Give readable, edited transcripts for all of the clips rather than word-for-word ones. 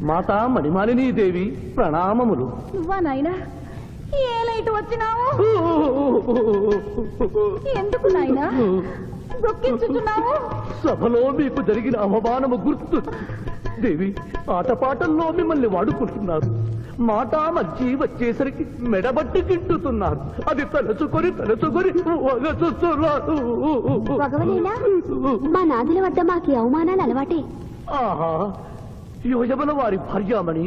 మాతా మణిమాలినీ దేవి ప్రణామములు. నువ్వా నాయనా? ఏ లైట్ వచ్చినావు? ఎందుకు నాయనా దొక్కించుతున్నావు? సభలో మీకు జరిగిన అవమానము గుర్తు దేవి. ఆటపాటల్లో మిమ్మల్ని వాడుకుంటున్నారు. మాట మధ్య వచ్చేసరికి మెడబట్టి తింటున్నారు. అది తలుచుకొని వగచుస్తున్నారు. మా నాదుల వద్ద మాకి అవమానాలు అలవాటే. ఆహా, యువజముల వారి భార్యామణి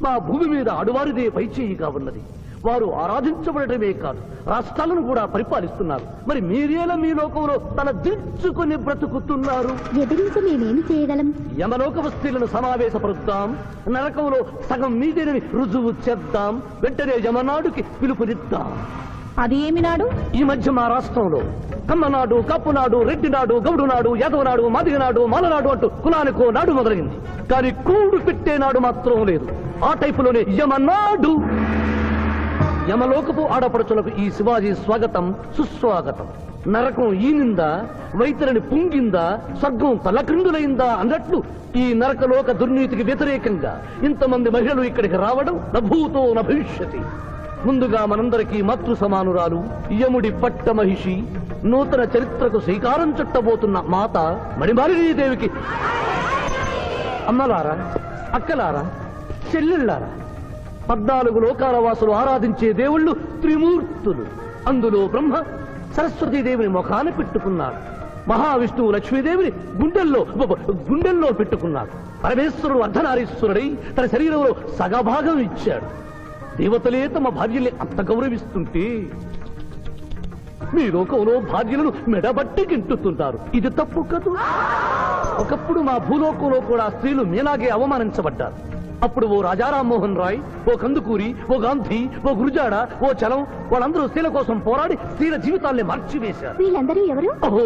మా భూమి మీద ఆడువారిదే పైచేయిగా ఉన్నది. వారు ఆరాధించబడటమే కాదు, రాష్ట్రాలను కూడా పరిపాలిస్తున్నారు. మరి మీరేలా మీ లోకంలో తల దించుకొని బ్రతుకుతున్నారు? ఎదిరించి మేమేమి చేయగలం? యమలోక వస్తువులను సమావేశపరుద్దాం, నరకంలో సగం మీదేనని రుజువు చేద్దాం. వెంటనే యమనాడుకి పిలుపునిద్దాం. అది ఏమి నాడు? ఈ మధ్య మా రాష్ట్రంలో కమ్మనాడు, కప్పునాడు, రెడ్డినాడు, గౌడునాడు, యాదవనాడు, మాదిగనాడు, మాలనాడు అంటూ కులానికో నాడు మొదలైంది. కానీ కూడు పెట్టే నాడు మాత్రం లేదు. ఆ టైపులోనే యమనాడు. యమలోకపు ఆడపడుచులకు ఈ శివాజీ స్వాగతం సుస్వాగతం. నరకం ఈనిందా, వైతరిని పుంగిందా, స్వర్గం తలక్రిందులైందా అన్నట్లు ఈ నరకలోక దుర్నీతికి వ్యతిరేకంగా ఇంతమంది మహిళలు ఇక్కడికి రావడం నభూతో నభవిష్యతి. ముందుగా మనందరికీ మాతృ సమానురాలు, యముడి పట్ట మహిషి, నూతన చరిత్రకు శ్రీకారం చుట్టబోతున్న మాత మణిమాలినీదేవికి అమ్మలారా, అక్కలారా, చెల్లెళ్ళారా, 14 లోకాల వాసులు ఆరాధించే దేవుళ్ళు త్రిమూర్తులు. అందులో బ్రహ్మ సరస్వతీదేవిని ముఖాన పెట్టుకున్నాడు. మహావిష్ణువు లక్ష్మీదేవిని గుండెల్లో పెట్టుకున్నాడు. పరమేశ్వరుడు అర్ధనారీశ్వరుడై తన శరీరంలో సగభాగం ఇచ్చాడు. దేవతలే తమ భార్యల్ని అంత గౌరవిస్తుంటే మీ లోకంలో భార్యలను మెడబట్టి గింటుతుంటారు. ఇది తప్పు కదూ. ఒకప్పుడు మా భూలోకంలో కూడా స్త్రీలు మీలాగే అవమానించబడ్డారు. అప్పుడు ఓ రాజా రామ్మోహన్ రాయ్, ఓ కందుకూరి, ఓ గాంధీ, ఓ గురుజాడ, ఓ చలం వాళ్ళందరూ స్త్రీల కోసం పోరాడి స్త్రీల జీవితాల్ని మార్చివేశారు. వీళ్ళందరూ ఎవరు? ఓహో,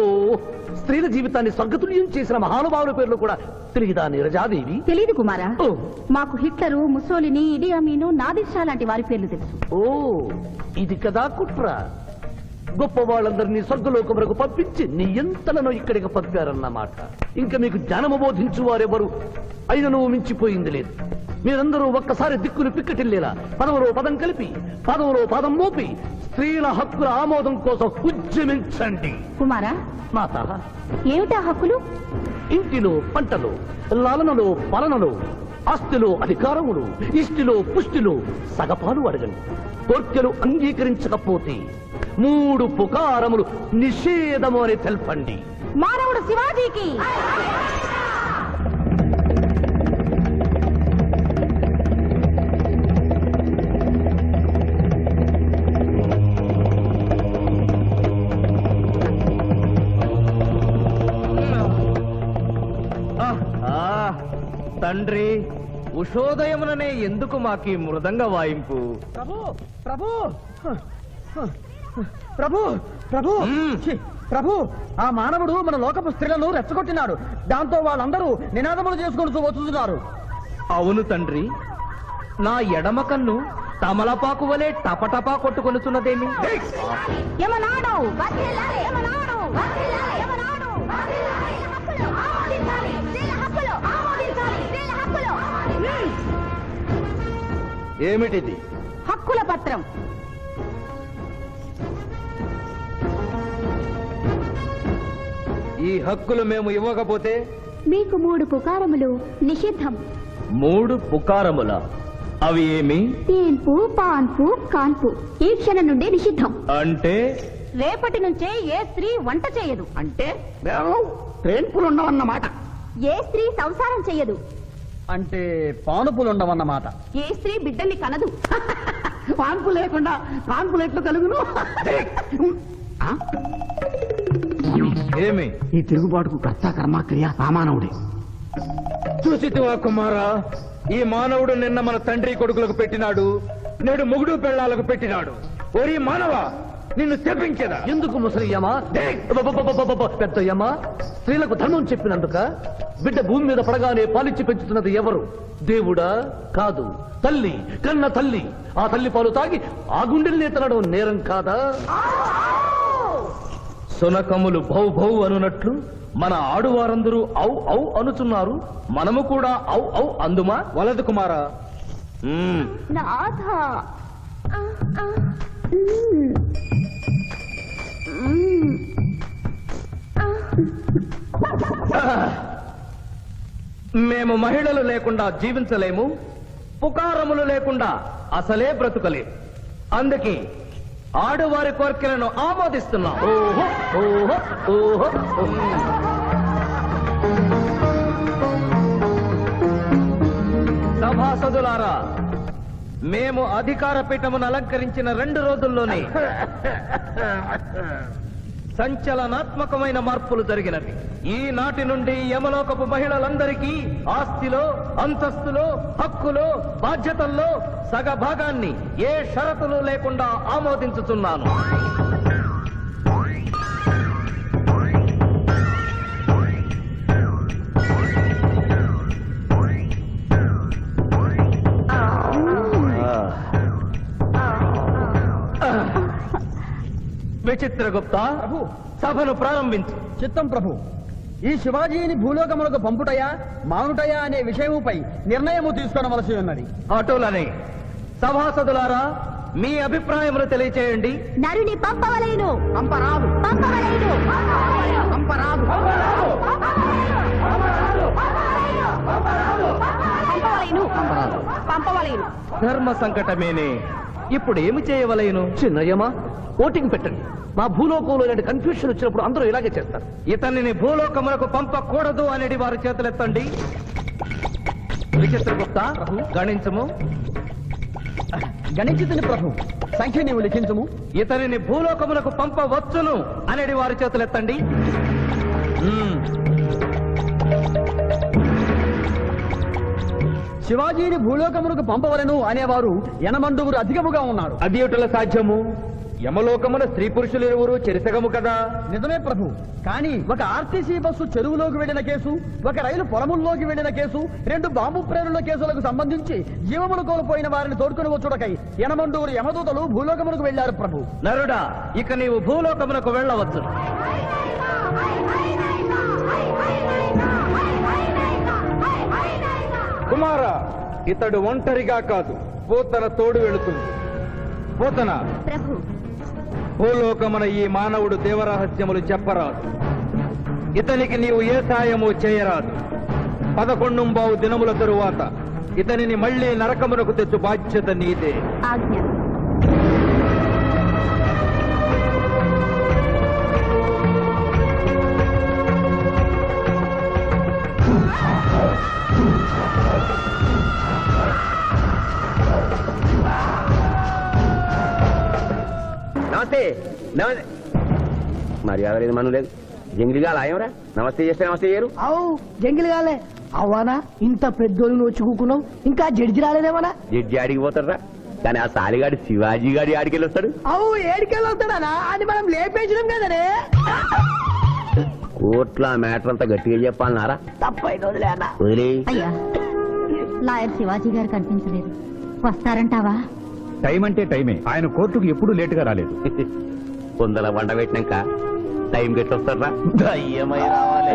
స్త్రీల జీవితాన్ని స్వర్గతుల్యం చేసిన మహానుభావుల పేర్లు కూడా తెలియదా నీరజాదేవి? తెలీదు కుమారా. మాకు హిట్లరు, ముసోలిని, ఇడి అమీను, నాదిర్షా లాంటి వారి పేర్లు తెలుసు. ఓ, ఇది కదా కుట్ర. గొప్ప వాళ్ళందరినీ స్వర్గలోకములకు పంపించి నీ ఎంతలను ఇక్కడికి పంపారన్నమాట. ఇంకా మీకు జ్ఞానము బోధించు వారెవరు అయినను మించిపోయింది లేదు. మీరందరూ ఒక్కసారి దిక్కులు పిక్కటిల్లేలా పదవులో పదం కలిపి, పదవులో పదం మోపి స్త్రీల హక్కుల ఆమోదం కోసం ఉద్యమించండి. కుమారా, మాత, ఏమిటా హక్కులు? ఇంటిలో పంటలో, లాలనలో పాలనలో, ఆస్తిలో అధికారములు, ఇష్టిలో పుష్టిలో సగపాలు అడగండి. కోర్కెలు అంగీకరించకపోతే 3 పుకారములు నిషేధము అని తెల్పండి. మానవుడు శివాజీకి. తండ్రి, ఉషోదయముననే ఎందుకు మాకి మృదంగ వాయింపు? ప్రభు ప్రభు ప్రభు ప్రభు ప్రభు ఆ మానవుడు మన లోకపు స్త్రీలను రెచ్చగొట్టినాడు. దాంతో వాళ్ళందరూ నినాదములు చేసుకుంటూ వస్తున్నారు. అవును తండ్రి, నా ఎడమ కన్ను తమలపాకు వలె టపటపా కొట్టుకొనుచున్నదేమి? యమనాడు ఏమిటిది? హక్కుల పత్రం. ఈ హక్కులు మేము ఇవ్వకపోతే మీకు 3 పుకారములు నిషిద్ధం. 3 పుకారముల? అవి ఏమి? తేన్పు, పాన్పు, కాన్పు ఈ క్షణం నుండి నిషిద్ధం. అంటే రేపటి నుంచే ఏ స్త్రీ వంట చేయదు. అంటే ట్రేన్పులుండవన్నమాట. ఏ స్త్రీ సంసారం చేయదు. అంటే పానుపులుండవన్నమాట. ఏ స్త్రీ బిడ్డల్ని కనదు. పాన్పు లేకుండా కాన్పులు ఎట్లు కలుగును? ఏమి? ఈ తిరుగుబాటుకు కర్త కర్మ క్రియ సామానవుడే. చూసితివా కుమారా, ఈ మానవుడు నిన్న మన తండ్రి కొడుకులకు పెట్టినాడు, నేడు మొగుడు పెళ్ళాలకు పెట్టినాడు. ఓరి మానవా, నిన్ను చెప్పించదా? ఎందుకు ముసలియమా, పెద్దయ్యమా? స్త్రీలకు ధర్మం చెప్పినందుక? బిడ్డ భూమి మీద పడగానే పాలిచ్చి పెంచుతున్నది ఎవరు? దేవుడా? కాదు, తల్లి, కన్న తల్లి. ఆ తల్లి పాలు తాగి ఆ గుండెల్ని తినడం నేరం కాదా? సునకములు భౌ భౌ అనునట్లు మన ఆడువారందరూ ఔ ఔ అనుచున్నారు, మనము కూడా ఔ ఔ అందుమా? వలదు కుమారా. నాథ మేము మహిళలు లేకుండా జీవించలేము, పుకారములు లేకుండా అసలే బ్రతుకలేము. అందుకే ఆడువారి కోరికలను ఆమోదిస్తున్నాం. ఓహో ఓహో ఓహో. సభాసదులారా, మేము అధికార పీఠమును అలంకరించిన 2 రోజుల్లోనే సంచలనాత్మకమైన మార్పులు జరిగినవి. ఈనాటి నుండి యమలోకపు మహిళలందరికీ ఆస్తిలో, అంతస్తులో, హక్కులో, బాధ్యతల్లో సగభాగాన్ని ఏ షరతులు లేకుండా ఆమోదించుతున్నాను. విచిత్రగుప్త, ప్రభు, సభను ప్రారంభించు. చిత్తం ప్రభు. ఈ శివాజీని భూలోకములకు పంపుటయా మానుటయా అనే విషయముపై నిర్ణయము తీసుకోవలసి ఉన్నది. అటులనే సభాసదులారా, మీ అభిప్రాయములు తెలియచేయండి. నరుని పంపవలేను. పంపరాదు. పంపవలేను. పంపరాదు. పంపవలేను. పంపవలేను. ధర్మ సంకటమేనే. ఇప్పుడు ఏమి చేయవలేను? చిన్నయ్యమా, ఓటింగ్ పెట్టండి. మా భూలోకంలో ఇలాంటి కన్ఫ్యూషన్ వచ్చినప్పుడు అందరూ ఇలాగే చేస్తారు. ఇతనిని భూలోకములకు పంపకూడదు అనేది వారి చేతులెత్తండి. విచిత్రగుప్త, గణించము. గణించుతుని ప్రభు, సంఖ్య నీవు లిఖించము. ఇతనిని భూలోకములకు పంపవచ్చును అనేది వారి చేతులెత్తండి. శివాజీని భూలోకములకు పంపవలను అనేవారు 80 అధికముగా ఉన్నారు. అది ఎటుల సాధ్యము? యమలోకమున స్త్రీ పురుషులు ఇరువురు చెరిసగము కదా. నిజమే ప్రభు, కానీ ఒక ఆర్టీసీ బస్సు చెరువులోకి వెళ్లిన కేసు, ఒక రైలు పొలముల్లోకి వెళ్లిన కేసు, 2 బాంబు ప్రేరుల కేసులకు సంబంధించి జీవములు కోల్పోయిన వారిని తోడుకుని వచ్చుటకై 80 యమదూతలు భూలోకములకు వెళ్లారు ప్రభు. నరుడా, ఇక నీవు భూలోకమునకు వెళ్ళవచ్చు. కుమారా, ఇతడు ఒంటరిగా కాదు, పోతన తోడు వెళుతుంది. పోతన, ప్రభు, భూలోకమున ఈ మానవుడు దేవరహస్యములు చెప్పరాదు. ఇతనికి నీవు ఏ సాయము చేయరాదు. 11 దినముల తరువాత ఇతనిని మళ్లీ నరకమునకు తెచ్చు బాధ్యత నీదే. ఆజ్ఞ. నమస్తే. మర్యాద లేదు, మనం లేదు. జంగిలిగా లాయంరా. నమస్తే చేస్తే నమస్తే చేయరు. అవు జంగిల్ కాలే అవ్వానా, ఇంత పెద్దోళ్ళు నువ్వు వచ్చి కూకున్నావు, ఇంకా జడ్జి రాలేదేమన్నా? జడ్జి ఆడికి పోతారా, కానీ ఆ సాలిగాడి శివాజీ గాడి ఆడికి వెళ్ళొస్తాడు. అవు ఏడికెళ్ళి వస్తాడా? అది మనం లేపేసినాం కదనే. కోర్టులో ఆ మ్యాటర్ అంతా గట్టిగా చెప్పాలన్నారా? తప్పైన వదిలేనా? వదిలే. అయ్యా, లాయర్ శివాజీ గారు కనిపించలేదు. వస్తారంటావా? టైం అంటే టైమే. ఆయన కోర్టుకు ఎప్పుడూ లేటుగా రాలేదు. కొందల వంట పెట్టినాక టైం గట్టి వస్తారా? దయ్యమై రావాలి.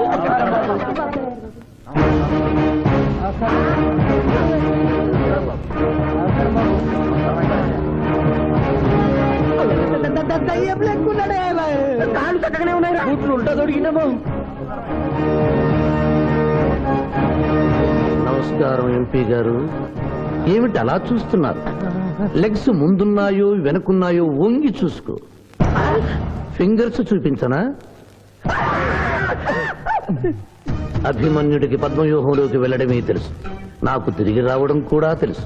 దయ్యం లెక్కున్నాడే. కాళ్ళు చక్కగానే ఉన్నాయి. కూతురు ఉంటా దొరికినామో. నమస్కారం ఎంపీ గారు. ఏమిటి అలా చూస్తున్నారు? లెగ్స్ ముందున్నాయో వెనుకున్నాయో వంగి చూసుకో. ఫింగర్స్ చూపించనా? అభిమన్యుడికి పద్మవ్యూహంలోకి వెళ్ళడమే తెలుసు, నాకు తిరిగి రావడం కూడా తెలుసు.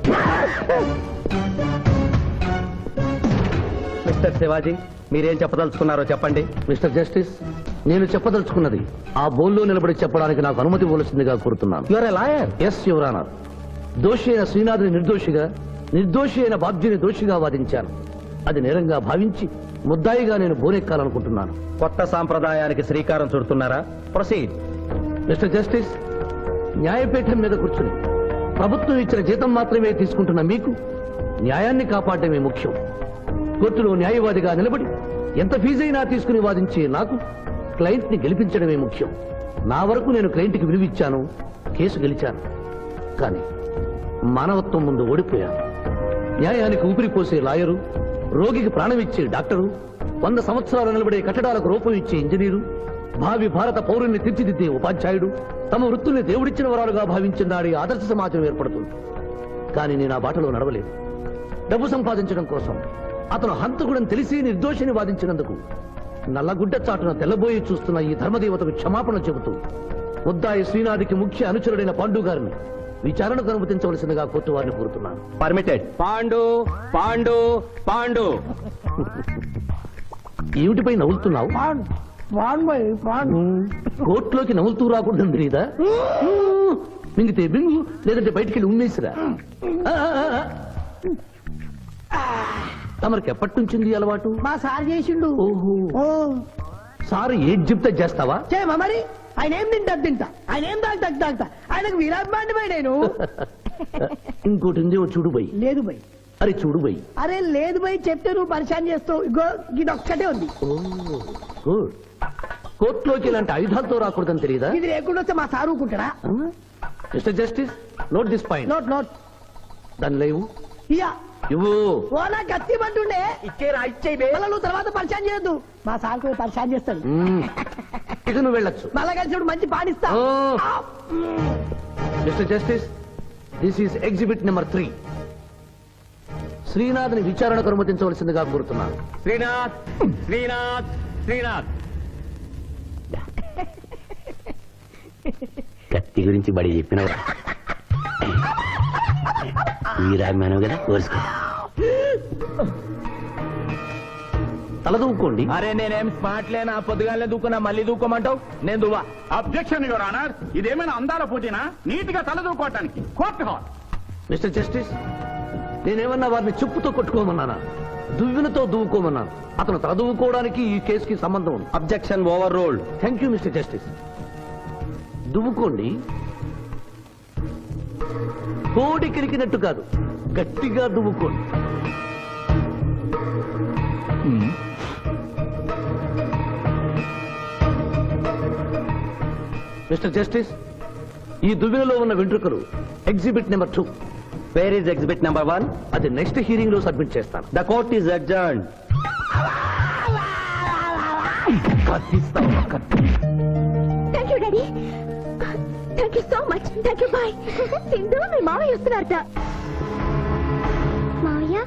మిస్టర్ శివాజీ, మీరేం చెప్పదలుచుకున్నారో చెప్పండి. మిస్టర్ జస్టిస్, నేను చెప్పదలుచుకున్నది ఆ బోన్లో నిలబడి చెప్పడానికి నాకు అనుమతి ఇవ్వవలసిందిగా కోరుతున్నాను. You're a lawyer. Yes your honour. దోషి అయిన శ్రీనాథుని నిర్దోషిగా, నిర్దోషి అయిన బాబ్జీని దోషిగా వాదించాను. అది నేరంగా భావించి ముద్దాయిగా నేను బోనెక్కాలనుకుంటున్నాను. కొత్త సాంప్రదాయానికి శ్రీకారం చుడుతున్నారా? ప్రొసీడ్. మిస్టర్ జస్టిస్, న్యాయపీఠం మీద కూర్చుని ప్రభుత్వం ఇచ్చిన జీతం మాత్రమే తీసుకుంటున్న మీకు న్యాయాన్ని కాపాడటమే ముఖ్యం. కోర్టులో న్యాయవాదిగా నిలబడి ఎంత ఫీజైనా తీసుకుని వాదించే నాకు క్లయింట్ ని గెలిపించడమే ముఖ్యం. నా వరకు నేను క్లయింట్కి విలువిచ్చాను, కేసు గెలిచాను. కానీ మానవత్వం ముందు ఓడిపోయాను. న్యాయానికి ఊపిరిపోసే లాయరు, రోగికి ప్రాణం ఇచ్చే డాక్టరు, 100 సంవత్సరాలు నిలబడే కట్టడాలకు రూపం ఇచ్చే ఇంజనీరు, భావి భారత పౌరుల్ని తీర్చిదిద్దే ఉపాధ్యాయుడు తమ వృత్తుల్ని దేవుడిచ్చిన వరాలుగా భావించిన నాడి ఆదర్శ సమాజం ఏర్పడుతుంది. కానీ నేను ఆ బాటలో నడవలేదు. డబ్బు సంపాదించడం కోసం అతను హంతకుడని తెలిసి నిర్దోషిని వాదించినందుకు నల్లగుడ్డ చాటున తెల్లబోయి చూస్తున్న ఈ ధర్మదేవతకు క్షమాపణ చెబుతూ ముద్దాయి శ్రీనాథికి ముఖ్య అనుచరుడైన పాండు గారిని విచారణకు అనుమతించవలసిందిగా కోర్టు వారిని కోరుతున్నాను. పర్మిటెడ్. పాండు పాండు పాండు. ఏమిటిపై నవ్వులుతున్నావు? కోర్టులోకి నవ్వులుతూ రాకుండా తెలీదా? మింగితే బింగు, లేదంటే బయటికి వెళ్ళి ఉమ్మేసిరా. తమరికి ఎప్పటి నుంచింది అలవాటు? మా సార్ చేసిండు. ఓహో, ఓ సార్ ఏది చెప్తే చేస్తావా? చేయమా మరి. ఆయన ఏం తింటా, ఆయన ఏం తాగుతా ఆయనకు విరాట్ బై నేను. ఇంకోటి ఉంది, ఓ చూడు బై. లేదు బై. అరే చూడు బై. అరే లేదు బై, చెప్తే నువ్వు పరిశాన్ చేస్తావు. ఇగో ఇది ఒక్కటే ఉంది. గుడ్. కోర్టులోకి ఇలాంటి ఆయుధాలతో రాకూడదని తెలియదా? ఇది లేకుండా వస్తే మా సార్ ఊరుకుంటాడా? Mister Justice, note this point. Note దాని లేవు. ఇయ్యా ఇవ్వు. ఓ నా కత్తి పంటుండే మళ్ళా నువ్వు తర్వాత పరిశాన్ చేయొద్దు. మా సార్ కూడా పరిశాన్ చేస్తాడు. ఇక నువ్వు వెళ్ళొచ్చు. మళ్ళా కలిసి మంచి పాడిస్తా. Mister Justice, this is exhibit number 3. శ్రీనాథ్ని విచారణకు అనుమతించవలసిందిగా కోరుతున్నాను. శ్రీనాథ్ శ్రీనాథ్ శ్రీనాథ్. కత్తి గురించి బడి చెప్పినవరా? వీరాభిమానం కదా, కోరుసుకో. తలదూకోండి. అరే నేనేం స్మార్ట్ లేనా? పొద్దుగానే దూకున్నా, మళ్ళీ దూకోమంటావు? నేను దువ్వా. Objection your honour. ఇదేమైనా అందాల పూజనా? నీట్ గా తలదూకోవటానికి కోర్టు హాల్. మిస్టర్ జస్టిస్, నేనేమన్నా వారిని చెప్పుతో కొట్టుకోమన్నానా? దువ్వినతో దువ్వుకోమన్నాను. అతను తల దువ్వుకోవడానికి ఈ కేసుకి సంబంధం ఉంది. Objection overruled. Thank you Mister Justice. దువ్వుకోండి. కోడి కిరికినట్టు కాదు, గట్టిగా దువ్వుకోండి. మిస్టర్ జస్టిస్, ఈ దువ్వెనలో ఉన్న వెంట్రుకలు exhibit number 2. Where is exhibit number 1? అది నెక్స్ట్ హియరింగ్ లో సబ్మిట్ చేస్తాను. The court is adjourned. Thank you daddy. Thank you so much. Thank you. Bye. Sindhu, మీ మావయ్య వస్తున్నారట. మావయ్య,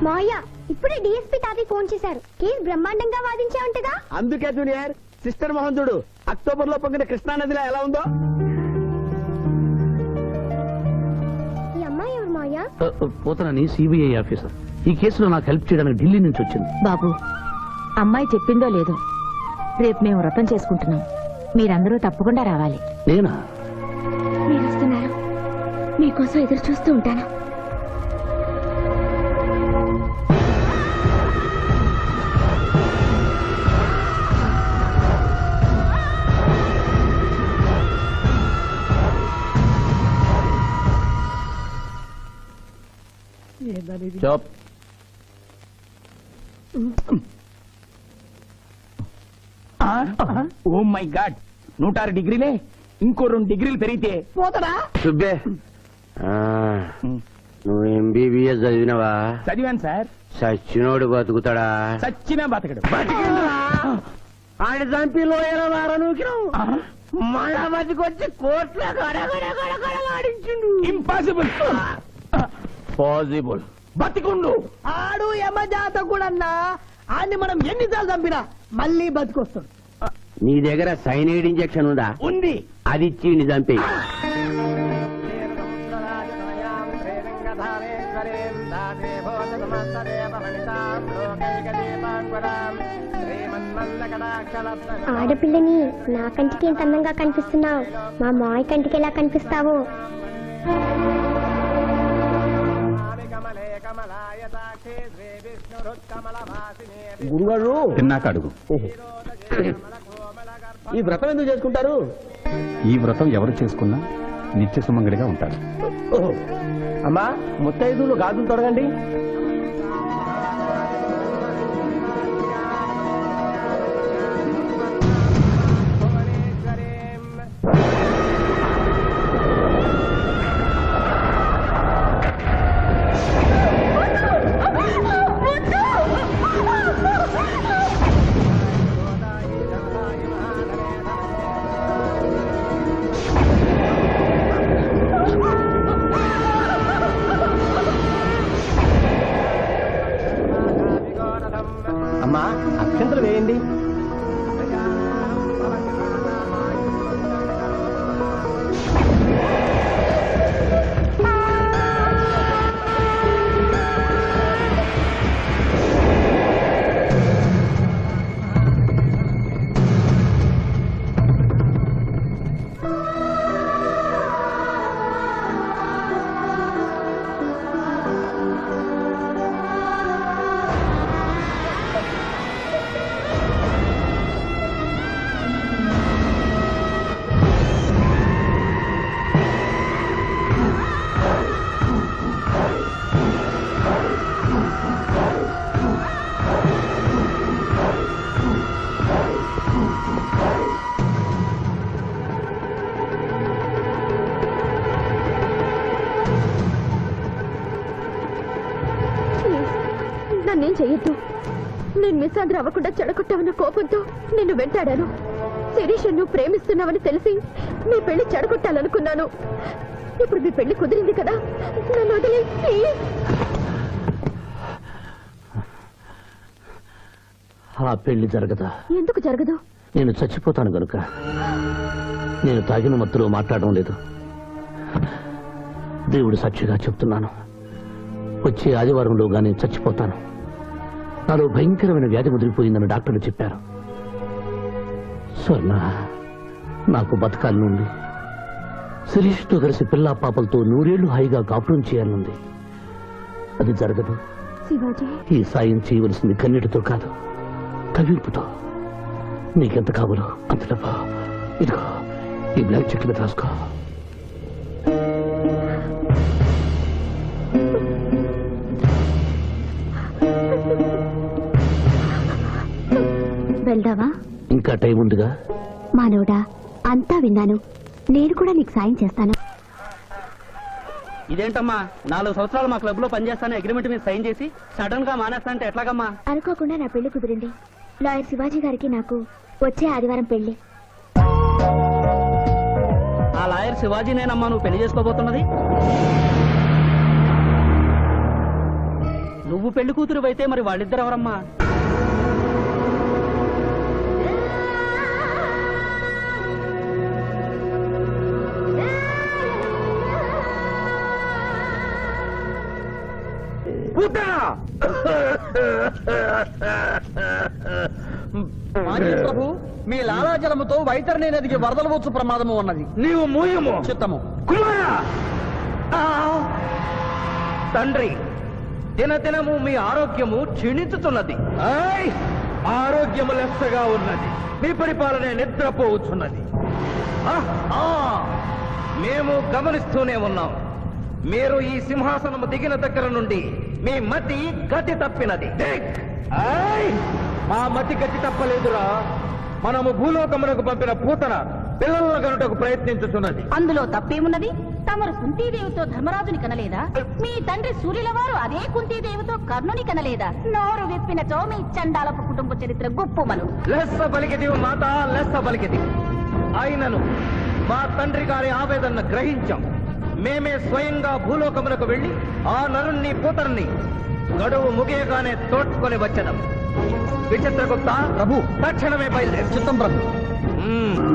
మావయ్య ఇప్పుడే డిఎస్పీ తాతయ్య ఫోన్ చేశారు. కేసు బ్రహ్మాండంగా వాదించావంటగా. అందుకే జూనియర్, సిస్టర్ మోహన్ చూడు అక్టోబర్ లో పొంగిన కృష్ణానదిలో ఎలా ఉందో. ఈ అమ్మాయి ఎవరు మావయ్య? పోతనని సిబిఐ ఆఫీసర్. ఈ కేసులో నాకు హెల్ప్ చేయడానికి ఢిల్లీ నుంచి వచ్చింది. బాబు, అమ్మాయి చెప్పిందో లేదో, రేపు మేము వ్రతం చేసుకుంటున్నాం. మీరందరూ తప్పకుండా రావాలి. నేనా? మీరు వస్తున్నారు. మీకోసం ఎదురు చూస్తూ ఉంటాను. చాప్. ఓ మై గాడ్, 106 డిగ్రీలే. ఇంకో 2 డిగ్రీలు పెరిగితే పోతాడా? సుబ్బే, నువ్వు ఎంబీబీఎస్ చదివినవా? చదివాను సార్. సచ్చినోడు బతుకుతాడా? చచ్చినా బతకడు. ఆయన చంపి లోయలో మళ్ళా బతికొచ్చి కోర్టులో ఆడించిండు. ఇంపాసిబుల్. పాసిబుల్. బతికుండు. ఆడు యమజాత కూడా ఆడిని మనం ఎన్నిసార్లు చంపినా మళ్ళీ బతికొస్తాడు. నీ దగ్గర సైనైడ్ ఇంజెక్షన్ ఉందా? ఉంది. అది ఇచ్చి చంపి. ఆడపిల్లని నా కంటికి ఎంత అందంగా కనిపిస్తున్నావు, మా మాయ కంటికి ఎలా కనిపిస్తావు? గురుగారు తిన్నాక అడుగు. ఈ వ్రతం ఎందుకు చేసుకుంటారు? ఈ వ్రతం ఎవరు చేసుకున్నా నిత్య సుమంగళిగా ఉంటారు. అమ్మా ముత్తైదులు గాజులు తొడగండి. అమ్మా అక్షంతలు వేయండి. నన్నేం చెయ్యొద్దు. నేను మిస్సాంధ్ర అవ్వకుండా చెడగొట్టావన్న కోపంతో నిన్ను వెంటాడాను. శిరీష్ నువ్వు ప్రేమిస్తున్నావని తెలిసి నీ పెళ్లి చెడగొట్టాలనుకున్నాను. ఇప్పుడు మీ పెళ్లి కుదిరింది కదా, నన్ను వదిలే ప్లీజ్. ఆ పెళ్లి జరగదా? ఎందుకు జరగదు? నేను చచ్చిపోతాను గనుక. నేను తాగిన మత్తులో మాట్లాడడం లేదు. దేవుడు సాక్షిగా చెప్తున్నాను, వచ్చే ఆదివారంలో గానీ చచ్చిపోతాను. నాలో భయంకరమైన వ్యాధి ముదిరిపోయిందని డాక్టర్లు చెప్పారు. స్వర్ణ, నాకు బతకాలనుంది. శిరీష్తో కలిసి పిల్లా పాపలతో 100 ఏళ్లు హాయిగా కాపురం చేయాలనుంది. అది జరగదు. శివాజీ, ఈ సాయం చేయవలసింది కన్నీటితో కాదు, కవింపుతో. నీకెంత కావాలో అంత డబ్బా ఇదిగో, ఈ బ్లాక్ చెక్ మీద రాసుకో. వెళ్దావా? ఇంకా టైం ఉందిగా. మానవుడా, అంతా విన్నాను. నేను కూడా నీకు సాయం చేస్తాను. ఇదేంటమ్మా 4 సంవత్సరాలు మా క్లబ్ లో పనిచేస్తాను అగ్రిమెంట్ మీద సైన్ చేసి సడన్ గా మానేస్తానంటే ఎట్లాగమ్మా? అనుకోకుండా నా పెళ్లి కుదిరింది. లాయర్ శివాజీ గారికి నాకు వచ్చే ఆదివారం పెళ్లి. ఆ లాయర్ శివాజీనేనమ్మా నువ్వు పెళ్లి చేసుకోబోతున్నది? నువ్వు పెళ్లి కూతురు అయితే మరి వాళ్ళిద్దరు ఎవరమ్మా? మాజీ ప్రభు, మీ లాలాజలముతో వైతరణి నదికి వరదలు వచ్చు ప్రమాదము ఉన్నది. నీవు మూయము. చిత్తము. కుమారా! ఆ! తండ్రి, దినదినము మీ ఆరోగ్యము క్షీణించుతున్నది. ఆయ్! ఆరోగ్యము లెస్సగా ఉన్నది. మీ పరిపాలన నిద్రపోవచ్చున్నది. మేము గమనిస్తూనే ఉన్నాం. మీరు ఈ సింహాసనము దిగిన దగ్గర నుండి మీ మతి గతి తప్పినది. ఆయ్! మా మతి గతి తప్పలేదురా. మనము భూలోకమునకు పంపిన పూతన పిల్లల కనుటకు ప్రయత్నించుతున్నది. అందులో తప్పేమున్నది? తమరు కుంతీదేవితో ధర్మరాజుని కనలేదా? మీ తండ్రి సూర్యుల వారు అదే కుంతీదేవితో కర్ణుని కనలేదా? నోరు విప్పినచో మీ చండాలపు కుటుంబ చరిత్ర గుప్పుమను. లెస్స పలికిది మాత, లెస్స పలికిది. అయినను మా తండ్రి గారి ఆవేదన గ్రహించాం. మేమే స్వయంగా భూలోకమునకు వెళ్లి ఆ నరుణ్ణి పూతరుని గడువు ముగియగానే తోడ్కొని వచ్చేదాం. విచిత్రగుప్త ప్రభు, తక్షణమే బయలుదేరు. చిత్తం ప్రభు.